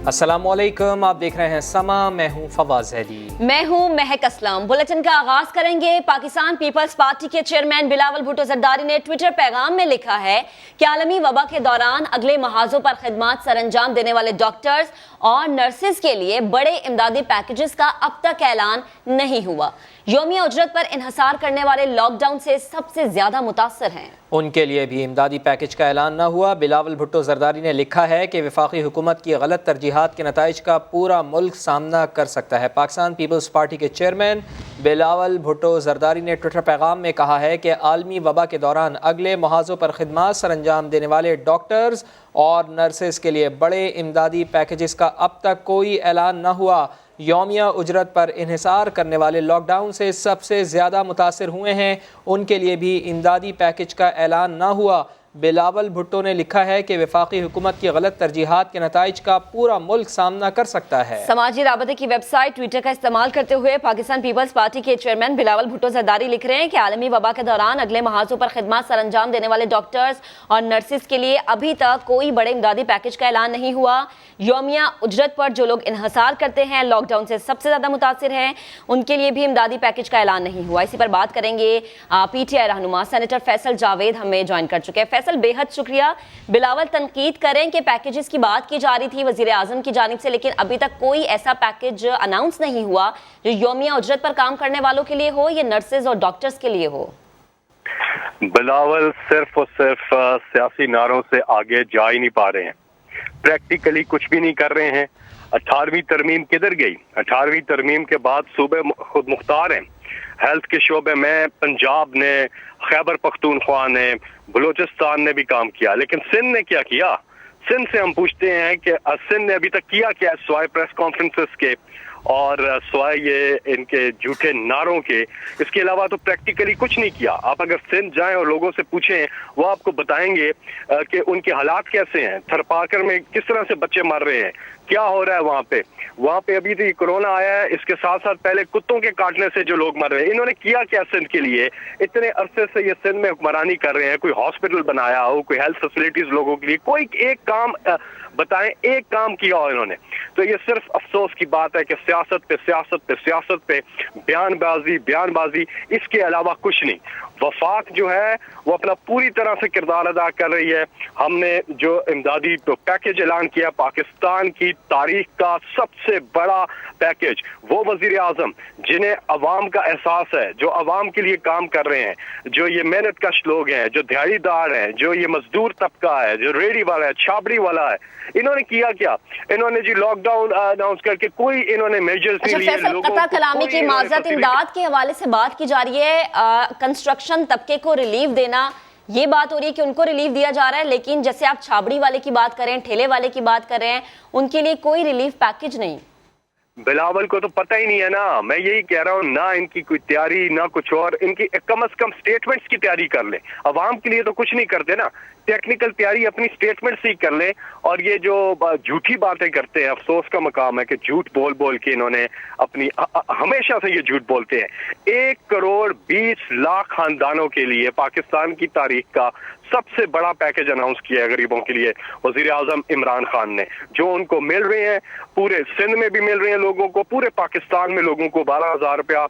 السلام علیکم، آپ دیکھ رہے ہیں سما، میں ہوں فواز علی، میں ہوں مہک اسلم۔ بلیٹن کا آغاز کریں گے۔ پاکستان پیپلز پارٹی کے چیئرمین بلاول بھٹو زرداری نے ٹویٹر پیغام میں لکھا ہے کہ عالمی وبا کے دوران اگلے محاذوں پر خدمات سر انجام دینے والے ڈاکٹرز اور نرسز کے لیے بڑے امدادی پیکیجز کا اب تک اعلان نہیں ہوا۔ یومیہ اجرت پر انحصار کرنے والے لاک ڈاؤن سے سب سے زیادہ متاثر ہیں۔ ان کے لیے بھی امدادی پیکج کا اعلان نہ ہوا۔ بلاول بھٹو زرداری نے لکھا ہے کہ وفاقی حکومت کی غلط ترجیحات کے نتائج کا پورا ملک سامنا کر سکتا ہے۔ پاکستان پیپلز پارٹی کے چیئرمین بلاول بھٹو زرداری نے ٹویٹر پیغام میں کہا ہے کہ عالمی وبا کے دوران اگلے محاذوں پر خدمات سر انجام دینے والے ڈاکٹرز اور نرسز کے لیے بڑے امدادی پیکیجز کا اب تک کوئی اعلان نہ ہوا۔ یومیہ اجرت پر انحصار کرنے والے لاک ڈاؤن سے سب سے زیادہ متاثر ہوئے ہیں، ان کے لیے بھی امدادی پیکج کا اعلان نہ ہوا۔ بلاول بھٹو نے لکھا ہے کہ وفاقی حکومت کی غلط ترجیحات کے نتائج کا پورا ملک سامنا کر سکتا ہے۔ سماجی رابطے کی ویب سائٹ ٹویٹر کا استعمال کرتے ہوئے پاکستان پیپلز پارٹی کے چیئرمین بلاول بھٹو زرداری لکھ رہے ہیں کہ عالمی وبا کے دوران اگلے محاذوں پر خدمات سر انجام دینے والے ڈاکٹرز اور نرسز کے لیے ابھی تک کوئی بڑے امدادی پیکج کا اعلان نہیں ہوا۔ یومیہ اجرت پر جو لوگ انحصار کرتے ہیں، لاک ڈاؤن سے سب سے زیادہ متاثر ہیں، ان کے لیے بھی امدادی پیکج کا اعلان نہیں ہوا۔ اسی پر بات کریں گے۔ پی ٹی آئی رہنما سینیٹر فیصل جاوید ہمیں جوائن کر چکے ہیں۔ فیصل، بے حد شکریہ۔ بلاول، تنقید کریں کہ پیکیجز کی بات کی جا رہی تھی وزیر اعظم کی جانب سے، لیکن ابھی تک کوئی ایسا پیکج اناؤنس نہیں ہوا جو یومیہ اجرت پر کام کرنے والوں کے لیے ہو یا نرسز اور ڈاکٹرز کے لیے ہو۔ بلاول صرف اور صرف سیاسی نعروں سے آگے جا ہی نہیں پا رہے ہیں، پریکٹیکلی کچھ بھی نہیں کر رہے ہیں۔ 18ویں ترمیم کدھر گئی؟ 18ویں ترمیم کے بعد صوبے خود مختار ہیں۔ ہیلتھ کے شعبے میں پنجاب نے، خیبر پختونخوا نے، بلوچستان نے بھی کام کیا، لیکن سندھ نے کیا کیا؟ سندھ سے ہم پوچھتے ہیں کہ سندھ نے ابھی تک کیا کیا سوائے پریس کانفرنسز کے اور سوائے یہ ان کے جھوٹے نعروں کے، اس کے علاوہ تو پریکٹیکلی کچھ نہیں کیا۔ آپ اگر سندھ جائیں اور لوگوں سے پوچھیں، وہ آپ کو بتائیں گے کہ ان کے حالات کیسے ہیں، تھرپاکر میں کس طرح سے بچے مر رہے ہیں، کیا ہو رہا ہے وہاں پہ ابھی تو یہ کورونا آیا ہے، اس کے ساتھ ساتھ پہلے کتوں کے کاٹنے سے جو لوگ مر رہے ہیں۔ انہوں نے کیا کیا سندھ کے لیے؟ اتنے عرصے سے یہ سندھ میں حکمرانی کر رہے ہیں، کوئی ہاسپٹل بنایا ہو، کوئی ہیلتھ فیسلٹیز لوگوں کے لیے، کوئی ایک کام بتائیں، ایک کام کیا ہو انہوں نے؟ تو یہ صرف افسوس کی بات ہے کہ سیاست پہ بیان بازی، اس کے علاوہ کچھ نہیں۔ وفاق جو ہے وہ اپنا پوری طرح سے کردار ادا کر رہی ہے۔ ہم نے جو امدادی پیکج اعلان کیا، پاکستان کی تاریخ کا سب سے بڑا پیکج، وہ وزیر اعظم جنہیں عوام کا احساس ہے، جو عوام کے لیے کام کر رہے ہیں، جو یہ محنت کش لوگ ہیں، جو دیہڑی دار ہیں، جو یہ مزدور طبقہ ہے، جو ریڑھی والا ہے، چھاپڑی والا ہے، انہوں نے کیا کیا؟ انہوں نے جی لاک ڈاؤن اناؤنس کر کے کوئی انہوں نے میجرز نہیں لیے۔ فیصل، قطع کلامی کی معذرت، امداد کے حوالے سے بات کی جا رہی ہے، کنسٹرکشن طبقے کو ریلیف دینا، یہ بات ہو رہی ہے کہ ان کو ریلیف دیا جا رہا ہے، لیکن جیسے آپ چھابڑی والے کی بات کر رہے ہیں، ٹھیلے والے کی بات کر رہے ہیں، ان کے لیے کوئی ریلیف پیکج نہیں۔ بلاول کو تو پتہ ہی نہیں ہے نا، میں یہی کہہ رہا ہوں، نہ ان کی کوئی تیاری، نہ کچھ اور، ان کی کم از کم سٹیٹمنٹس کی تیاری کر لیں۔ عوام کے لیے تو کچھ نہیں کرتے نا، ٹیکنیکل تیاری اپنی سٹیٹمنٹ سے ہی کر لیں۔ اور یہ جو جھوٹی باتیں کرتے ہیں، افسوس کا مقام ہے کہ جھوٹ بول کے انہوں نے اپنی، ہمیشہ سے یہ جھوٹ بولتے ہیں۔ 1,20,00,000 خاندانوں کے لیے پاکستان کی تاریخ کا سب سے بڑا پیکج اناؤنس کیا ہے غریبوں کے لیے وزیر اعظم عمران خان نے، جو ان کو مل رہے ہیں، پورے سندھ میں بھی مل رہے ہیں لوگوں کو، پورے پاکستان میں لوگوں کو 12,000 روپیہ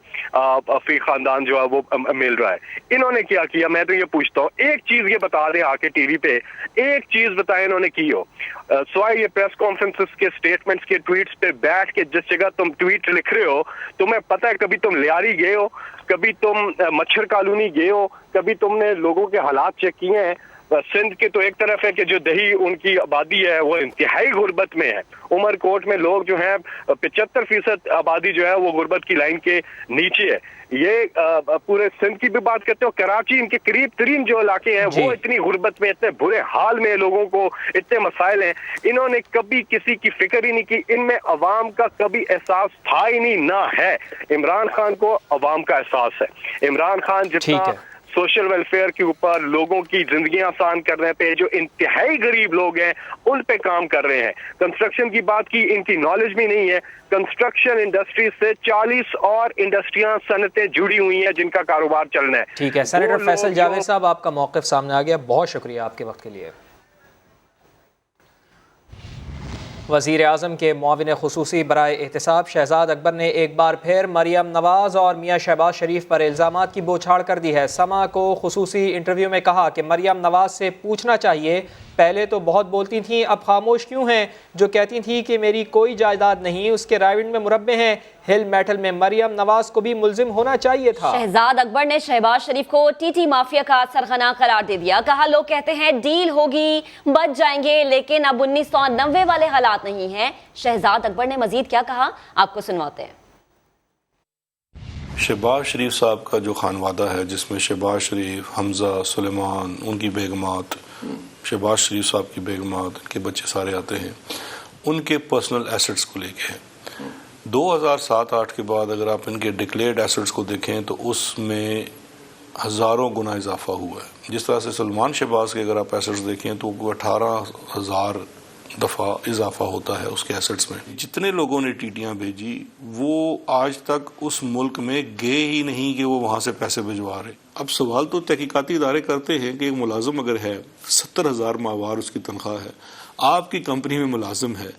فی خاندان جو ہے وہ مل رہا ہے۔ انہوں نے کیا کیا؟ میں تو یہ پوچھتا ہوں، ایک چیز یہ بتا دیں آ کے ٹی وی پہ، ایک چیز بتائیں انہوں نے کی ہو، سوائے یہ پریس کانفرنسز کے اسٹیٹمنٹس کے، ٹویٹس پہ بیٹھ کے جس جگہ تم ٹویٹ لکھ رہے ہو، تمہیں پتہ ہے کبھی تم لیاری گئے ہو، کبھی تم مچھر کالونی گئے ہو، کبھی تم نے لوگوں کے حالات چیک کیے ہیں؟ سندھ کے تو ایک طرف ہے کہ جو دیہی ان کی آبادی ہے وہ انتہائی غربت میں ہے۔ عمر کوٹ میں لوگ جو ہیں 75% آبادی جو ہے وہ غربت کی لائن کے نیچے ہے۔ یہ پورے سندھ کی بھی بات کرتے ہو، کراچی ان کے قریب ترین جو علاقے ہیں وہ اتنی غربت میں، اتنے برے حال میں، لوگوں کو اتنے مسائل ہیں، انہوں نے کبھی کسی کی فکر ہی نہیں کی۔ ان میں عوام کا کبھی احساس تھا ہی نہیں، نہ ہے۔ عمران خان کو عوام کا احساس ہے۔ عمران خان جتنا سوشل ویلفیئر کے اوپر، لوگوں کی زندگیاں آسان کرنے پہ، جو انتہائی غریب لوگ ہیں ان پہ کام کر رہے ہیں۔ کنسٹرکشن کی بات کی، ان کی نالج بھی نہیں ہے۔ کنسٹرکشن انڈسٹری سے 40 اور انڈسٹریاں، صنعتیں جڑی ہوئی ہیں جن کا کاروبار چلنا ہے۔ ٹھیک ہے سینیٹر فیصل جاوید صاحب، آپ کا موقف سامنے آ گیا، بہت شکریہ آپ کے وقت کے لیے۔ وزیر اعظم کے معاون خصوصی برائے احتساب شہزاد اکبر نے ایک بار پھر مریم نواز اور میاں شہباز شریف پر الزامات کی بوچھاڑ کر دی ہے۔ سما کو خصوصی انٹرویو میں کہا کہ مریم نواز سے پوچھنا چاہیے، پہلے تو بہت بولتی تھیں، اب خاموش کیوں ہیں؟ جو کہتی تھیں کہ میری کوئی جائیداد نہیں، اس کے رائیونڈ میں مربع ہیں۔ ہل میٹل میں مریم نواز کو بھی ملزم ہونا چاہیے تھا۔ شہزاد اکبر نے شہباز شریف کو ٹی ٹی مافیا کا سرغنہ قرار دے دیا، کہا لوگ کہتے ہیں ڈیل ہوگی بچ جائیں گے، لیکن اب 1990 والے حالات نہیں ہیں۔ شہزاد اکبر نے مزید کیا کہا، آپ کو سنواتے ہیں۔ شہباز شریف صاحب کا جو خانوادہ ہے، جس میں شہباز شریف، حمزہ، سلیمان، ان کی بیگمات، شہباز شریف صاحب کی بیگمات، ان کے بچے سارے آتے ہیں، ان کے پرسنل ایسٹس کو لے کے ہیں۔ 2007-8 کے بعد اگر آپ ان کے ڈکلیئرڈ ایسٹس کو دیکھیں تو اس میں ہزاروں گنا اضافہ ہوا ہے۔ جس طرح سے سلمان شہباز کے اگر آپ ایسٹس دیکھیں تو وہ 18,000 دفعہ اضافہ ہوتا ہے اس کے ایسٹس میں۔ جتنے لوگوں نے ٹیٹیاں بھیجی وہ آج تک اس ملک میں گئے ہی نہیں کہ وہ وہاں سے پیسے بھجوا رہے۔ اب سوال تو تحقیقاتی ادارے کرتے ہیں کہ ایک ملازم اگر ہے، 70,000 ماہوار اس کی تنخواہ ہے، آپ کی کمپنی میں ملازم ہے،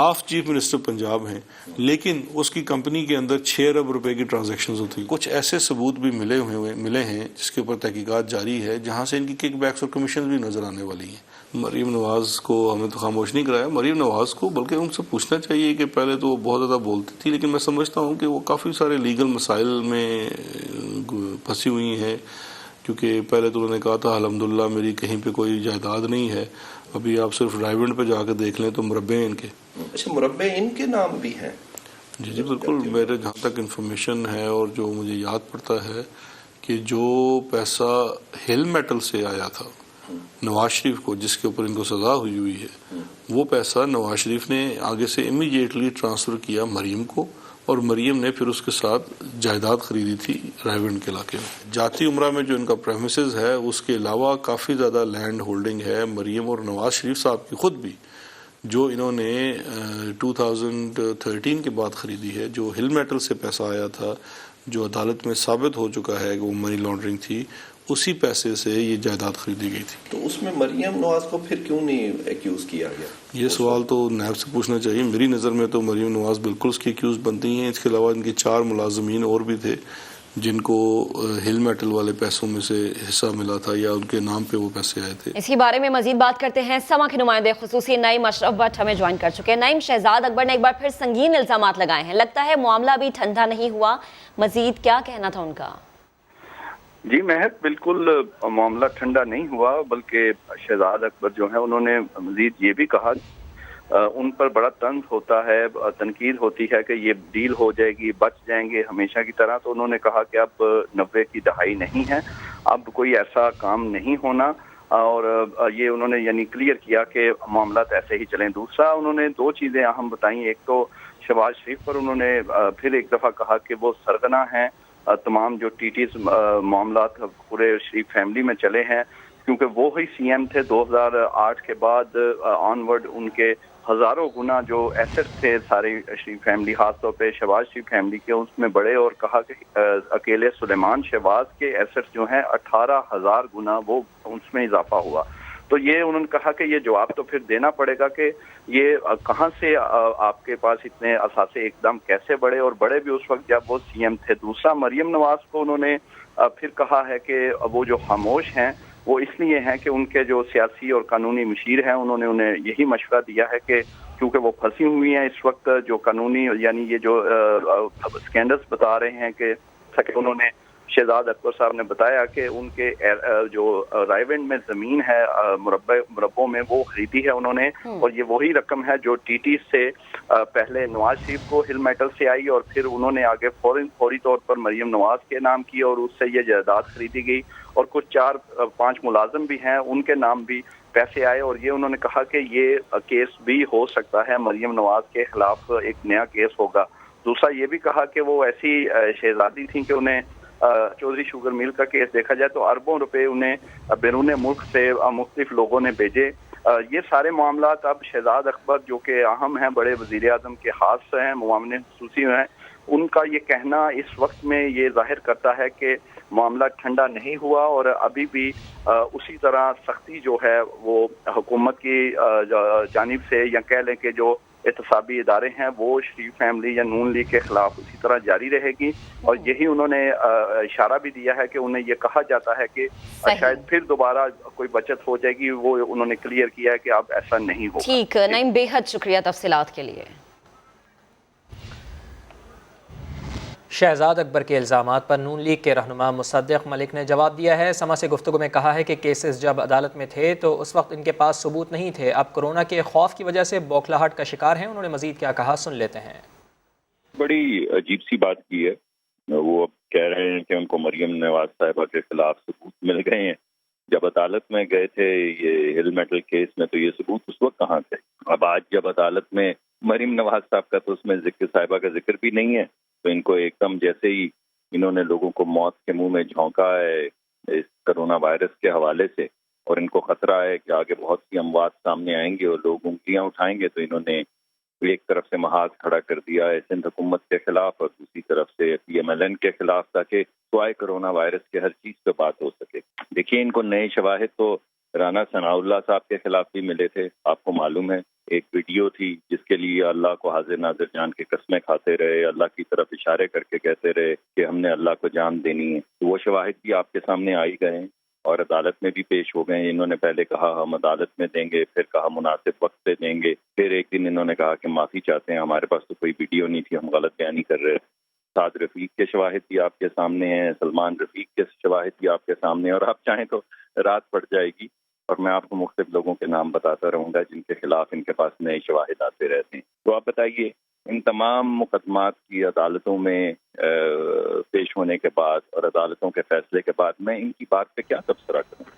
آپ چیف منسٹر پنجاب ہیں، لیکن اس کی کمپنی کے اندر 6 ارب روپے کی ٹرانزیکشنز ہوتی ہیں۔ کچھ ایسے ثبوت بھی ملے ہیں جس کے اوپر تحقیقات جاری ہے، جہاں سے ان کی کک بیکس اور کمیشنز بھی نظر آنے والی ہیں۔ مریم نواز کو ہمیں تو خاموش نہیں کرایا، مریم نواز کو بلکہ ان سے پوچھنا چاہیے کہ پہلے تو وہ بہت زیادہ بولتی تھی، لیکن میں سمجھتا ہوں کہ وہ کافی سارے لیگل مسائل میں پھنسی ہوئی ہیں، کیونکہ پہلے تو انہوں نے کہا تھا الحمدللہ میری کہیں پہ کوئی جائیداد نہیں ہے، ابھی آپ صرف ڈرائیونڈ پہ جا کے دیکھ لیں تو مربع ہیں ان کے۔ اچھا، مربع ان کے نام بھی ہیں؟ جی بالکل، میرے جہاں تک انفارمیشن ہے اور جو مجھے یاد پڑتا ہے کہ جو پیسہ ہل میٹل سے آیا تھا نواز شریف کو، جس کے اوپر ان کو سزا ہوئی ہے، وہ پیسہ نواز شریف نے آگے سے امیڈیٹلی ٹرانسفر کیا مریم کو، اور مریم نے پھر اس کے ساتھ جائیداد خریدی تھی رائیونڈ کے علاقے میں۔ جاتی عمرہ میں جو ان کا پریمیسز ہے، اس کے علاوہ کافی زیادہ لینڈ ہولڈنگ ہے مریم اور نواز شریف صاحب کی خود بھی، جو انہوں نے 2013 کے بعد خریدی ہے۔ جو ہل میٹل سے پیسہ آیا تھا، جو عدالت میں ثابت ہو چکا ہے کہ وہ منی لانڈرنگ تھی، اسی پیسے سے یہ جائیداد خریدی گئی تھی۔ تو اس میں مریم نواز کو پھر کیوں نہیں ایکیوز کیا گیا؟ یہ سوال تو نیب سے پوچھنا چاہیے۔ میری نظر میں تو مریم نواز بالکل اس کی ایکیوز بنتی ہیں۔ اس کے علاوہ ان کے 4 ملازمین اور بھی تھے جن کو ہل میٹل والے پیسوں میں سے حصہ ملا تھا یا ان کے نام پہ وہ پیسے آئے تھے۔ اس کے بارے میں مزید بات کرتے ہیں، سما کے نمائندے خصوصی نعیم اشرف بٹ ہمیں جوائن کر چکے ہیں۔ نعیم، شہزاد اکبر نے ایک بار پھر سنگین الزامات لگائے ہیں، لگتا ہے معاملہ ابھی ٹھنڈا نہیں ہوا، مزید کیا کہنا تھا ان کا؟ جی مہک، بالکل معاملہ ٹھنڈا نہیں ہوا، بلکہ شہزاد اکبر جو ہیں انہوں نے مزید یہ بھی کہا ان پر بڑا طنز ہوتا ہے، تنقید ہوتی ہے کہ یہ ڈیل ہو جائے گی، بچ جائیں گے ہمیشہ کی طرح۔ تو انہوں نے کہا کہ اب 90 کی دہائی نہیں ہے، اب کوئی ایسا کام نہیں ہونا، اور یہ انہوں نے یعنی کلیئر کیا کہ معاملات ایسے ہی چلیں۔ دوسرا انہوں نے 2 چیزیں اہم بتائیں، ایک تو شہباز شریف پر انہوں نے پھر ایک دفعہ کہا کہ وہ سرغنہ ہیں تمام جو ٹی ٹیز معاملات پورے شریف فیملی میں چلے ہیں، کیونکہ وہ ہی سی ایم تھے 2008 کے بعد آن ورڈ، ان کے ہزاروں گنا جو ایسٹ تھے ساری شریف فیملی، خاص طور پہ شہباز شریف فیملی کے، اس میں بڑے، اور کہا کہ اکیلے سلیمان شہباز کے ایسٹ جو ہیں 18,000 گنا وہ اس میں اضافہ ہوا۔ تو یہ انہوں نے کہا کہ یہ جواب تو پھر دینا پڑے گا کہ یہ کہاں سے آپ کے پاس اتنے اثاثے ایک دم کیسے بڑھے، اور بڑے بھی اس وقت جب وہ سی ایم تھے۔ دوسرا، مریم نواز کو انہوں نے پھر کہا ہے کہ وہ جو خاموش ہیں وہ اس لیے ہیں کہ ان کے جو سیاسی اور قانونی مشیر ہیں انہوں نے انہیں یہی مشورہ دیا ہے کہ کیونکہ وہ پھنسی ہوئی ہیں اس وقت جو قانونی یعنی یہ جو سکینڈلز بتا رہے ہیں کہ انہوں نے شہزاد اکبر صاحب نے بتایا کہ ان کے جو رائیونڈ میں زمین ہے مربوں میں وہ خریدی ہے انہوں نے، اور یہ وہی رقم ہے جو ٹی ٹی سے پہلے نواز شریف کو ہل میٹل سے آئی، اور پھر انہوں نے آگے فوری طور پر مریم نواز کے نام کی اور اس سے یہ جائیداد خریدی گئی، اور کچھ 4-5 ملازم بھی ہیں ان کے نام بھی پیسے آئے۔ اور یہ انہوں نے کہا کہ یہ کیس بھی ہو سکتا ہے، مریم نواز کے خلاف ایک نیا کیس ہوگا۔ دوسرا یہ بھی کہا کہ وہ ایسی شہزادی تھیں کہ انہیں چودھری شوگر میل کا کیس دیکھا جائے تو اربوں روپے انہیں بیرون ملک سے مختلف لوگوں نے بھیجے۔ یہ سارے معاملات اب شہزاد اکبر جو کہ اہم ہیں، بڑے وزیر اعظم کے خاص ہیں، معاون خصوصی ہیں، ان کا یہ کہنا اس وقت میں یہ ظاہر کرتا ہے کہ معاملہ ٹھنڈا نہیں ہوا، اور ابھی بھی اسی طرح سختی جو ہے وہ حکومت کی جانب سے، یا کہہ لیں کہ جو احتسابی ادارے ہیں وہ شریف فیملی یا نون لیگ کے خلاف اسی طرح جاری رہے گی، اور یہی انہوں نے اشارہ بھی دیا ہے کہ انہیں یہ کہا جاتا ہے کہ شاید پھر دوبارہ کوئی بچت ہو جائے گی، وہ انہوں نے کلیئر کیا ہے کہ اب ایسا نہیں ہوگا۔ ٹھیک نعیم، بے حد شکریہ تفصیلات کے لیے۔ شہزاد اکبر کے الزامات پر نون لیگ کے رہنما مصدق ملک نے جواب دیا ہے۔ سما سے گفتگو میں کہا ہے کہ کیسز جب عدالت میں تھے تو اس وقت ان کے پاس ثبوت نہیں تھے، اب کورونا کے خوف کی وجہ سے بوکھلاہٹ کا شکار ہیں۔ انہوں نے مزید کیا کہا، سن لیتے ہیں۔ بڑی عجیب سی بات کی ہے، وہ اب کہہ رہے ہیں کہ ان کو مریم نواز صاحبہ کے خلاف ثبوت مل گئے ہیں۔ جب عدالت میں گئے تھے یہ ہل میٹل کیس میں تو یہ ثبوت اس وقت کہاں تھے؟ اب آج جب عدالت میں مریم نواز صاحب کا تو اس میں صاحبہ کا ذکر بھی نہیں ہے، تو ان کو ایک دم جیسے ہی انہوں نے لوگوں کو موت کے منہ میں جھونکا ہے اس کرونا وائرس کے حوالے سے، اور ان کو خطرہ ہے کہ آگے بہت سی اموات سامنے آئیں گے اور لوگ انگلیاں اٹھائیں گے، تو انہوں نے ایک طرف سے محاذ کھڑا کر دیا ہے سندھ حکومت کے خلاف اور دوسری طرف سے PMLN کے خلاف، تاکہ سوائے کرونا وائرس کے ہر چیز پہ بات ہو سکے۔ دیکھیے ان کو نئے شواہد تو رانا ثناء اللہ صاحب کے خلاف بھی ملے تھے، آپ کو معلوم ہے ایک ویڈیو تھی جس کے لیے اللہ کو حاضر ناظر جان کے قسمیں کھاتے رہے، اللہ کی طرف اشارے کر کے کہتے رہے کہ ہم نے اللہ کو جان دینی ہے، تو وہ شواہد بھی آپ کے سامنے آئی گئے ہیں اور عدالت میں بھی پیش ہو گئے ہیں۔ انہوں نے پہلے کہا ہم عدالت میں دیں گے، پھر کہا مناسب وقت پہ دیں گے، پھر ایک دن انہوں نے کہا کہ معافی چاہتے ہیں، ہمارے پاس تو کوئی ویڈیو نہیں تھی، ہم غلط بیانی کر رہے۔ سعد رفیق کے شواہد بھی آپ کے سامنے ہیں، سلمان رفیق کے شواہد بھی آپ کے سامنے ہیں، اور آپ چاہیں تو رات پڑ جائے گی اور میں آپ کو مختلف لوگوں کے نام بتاتا رہوں گا جن کے خلاف ان کے پاس نئے شواہد آتے رہتے ہیں۔ تو آپ بتائیے ان تمام مقدمات کی عدالتوں میں پیش ہونے کے بعد اور عدالتوں کے فیصلے کے بعد میں ان کی بات پہ کیا تبصرہ کروں؟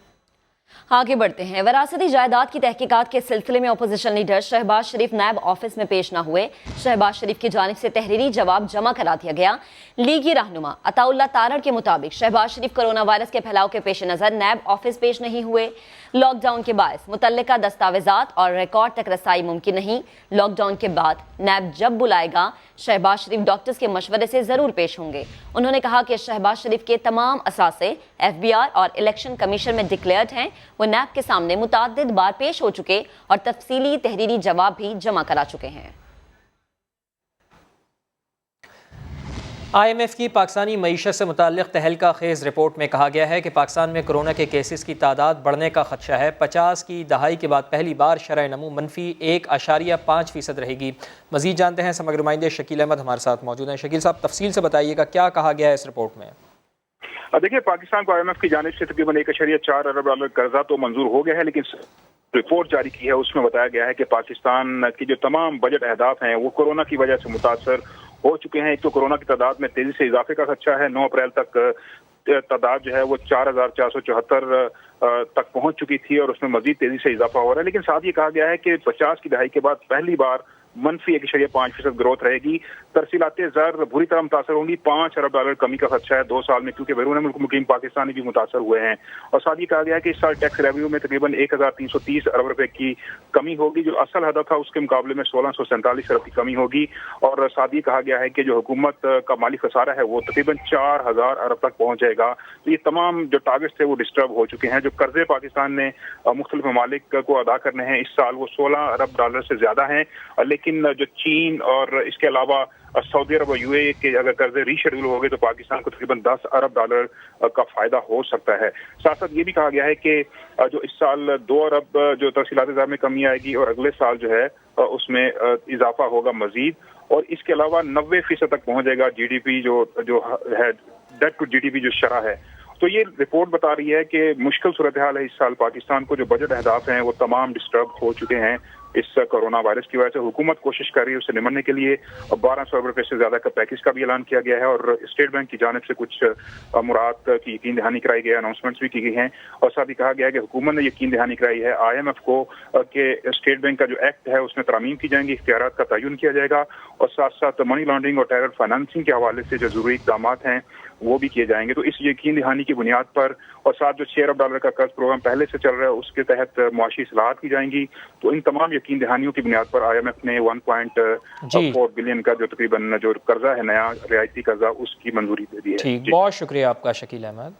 آگے بڑھتے ہیں۔ وراثتی جائیداد کی تحقیقات کے سلسلے میں اپوزیشن لیڈر شہباز شریف نیب آفس میں پیش نہ ہوئے۔ شہباز شریف کی جانب سے تحریری جواب جمع کرا دیا گیا۔ لیگی رہنما عطا اللہ تارڑ کے مطابق شہباز شریف کرونا وائرس کے پھیلاؤ کے پیش نظر نیب آفس پیش نہیں ہوئے۔ لاک ڈاؤن کے باعث متعلقہ دستاویزات اور ریکارڈ تک رسائی ممکن نہیں۔ لاک ڈاؤن کے بعد نیب جب بلائے گا شہباز شریف ڈاکٹرز کے مشورے سے ضرور پیش ہوں گے۔ انہوں نے کہا کہ شہباز شریف کے تمام اثاثے FBI اور الیکشن کمیشن میں ڈکلیئرڈ ہیں، وہ نیب کے سامنے متعدد بار پیش ہو چکے اور تفصیلی تحریری جواب بھی جمع کرا چکے ہیں۔ IMF کی پاکستانی معیشت سے متعلق تہلکہ خیز رپورٹ میں کہا گیا ہے کہ پاکستان میں کرونا کے کیسز کی تعداد بڑھنے کا خدشہ ہے۔ 50 کی دہائی کے بعد پہلی بار شرح نمو -1.5% رہے گی۔ مزید جانتے ہیں، سماجی نمائندے شکیل احمد ہمارے ساتھ موجود ہیں۔ شکیل صاحب تفصیل سے بتائیے گا کیا کہا گیا ہے اس رپورٹ میں؟ دیکھیے پاکستان کو IMF کی جانب سے تقریباً $1.4 ارب قرضہ تو منظور ہو گیا ہے، لیکن رپورٹ جاری کی ہے اس میں بتایا گیا ہے کہ پاکستان کی جو تمام بجٹ اہداف ہیں وہ کورونا کی وجہ سے متاثر ہو چکے ہیں۔ ایک تو کورونا کی تعداد میں تیزی سے اضافے کا خدشہ ہے، 9 اپریل تک تعداد جو ہے وہ 4,474 تک پہنچ چکی تھی اور اس میں مزید تیزی سے اضافہ ہو رہا ہے، لیکن ساتھ یہ کہا گیا ہے کہ 50 کی دہائی کے بعد پہلی بار -1.5% گروتھ رہے گی۔ ترسیلات زر بری طرح متاثر ہوں گی، $5 ارب کمی کا خدشہ ہے 2 سال میں، کیونکہ بیرون ملک مقیم پاکستانی بھی متاثر ہوئے ہیں۔ اور ساتھ یہ کہا گیا ہے کہ اس سال ٹیکس ریونیو میں تقریباً 1,330 ارب روپے کی کمی ہوگی، جو اصل ہدف تھا اس کے مقابلے میں 1,647 ارب کی کمی ہوگی۔ اور ساتھ یہ کہا گیا ہے کہ جو حکومت کا مالی خسارہ ہے وہ تقریباً 4,000 ارب تک پہنچ جائے گا۔ تو یہ تمام جو ٹارگیٹس تھے وہ ڈسٹرب ہو چکے ہیں۔ جو قرضے پاکستان نے مختلف ممالک کو ادا کرنے ہیں اس سال وہ $16 ارب سے زیادہ ہیں، لیکن جو چین اور اس کے علاوہ سعودی عرب اور UAE کے اگر قرضے ری شیڈول ہو گئے تو پاکستان کو تقریباً $10 ارب کا فائدہ ہو سکتا ہے۔ ساتھ ساتھ یہ بھی کہا گیا ہے کہ جو اس سال 2 ارب جو ترسیلات زر میں کمی آئے گی اور اگلے سال جو ہے اس میں اضافہ ہوگا مزید، اور اس کے علاوہ 90% تک پہنچ جائے گا GDP جو ہے ڈیٹ ٹو GDP جو شرح ہے۔ تو یہ رپورٹ بتا رہی ہے کہ مشکل صورتحال ہے اس سال پاکستان کو، جو بجٹ اہداف ہیں وہ تمام ڈسٹرب ہو چکے ہیں اس کرونا وائرس کی وجہ سے۔ حکومت کوشش کر رہی ہے اسے نمٹنے کے لیے، 1,200 ارب روپے سے زیادہ کا پیکج کا بھی اعلان کیا گیا ہے، اور اسٹیٹ بینک کی جانب سے کچھ امورات کی یقین دہانی کرائی گئی ہے، اناؤنسمنٹس بھی کی گئی ہیں، اور ساتھ ہی کہا گیا ہے کہ حکومت نے یقین دہانی کرائی ہے IMF کو کہ اسٹیٹ بینک کا جو ایکٹ ہے اس میں ترامیم کی جائیں گی، اختیارات کا تعین کیا جائے گا، اور ساتھ ساتھ منی لانڈرنگ اور ٹیرر فائنانسنگ کے حوالے سے جو ضروری اقدامات ہیں وہ بھی کیے جائیں گے۔ تو اس یقین دہانی کی بنیاد پر اور ساتھ جو $6 ارب کا قرض پروگرام پہلے سے چل رہا ہے اس کے تحت معاشی اصلاحات کی جائیں گی۔ تو ان تمام یقین دہانیوں کی بنیاد پر IMF نے 1.4 بلین کا جو تقریباً جو قرضہ ہے نیا رعایتی قرضہ اس کی منظوری دے دی ہے۔ ٹھیک، بہت شکریہ آپ کا Shakeel Ahmad.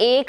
1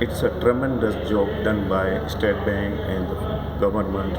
It's a tremendous job done by State Bank and the government.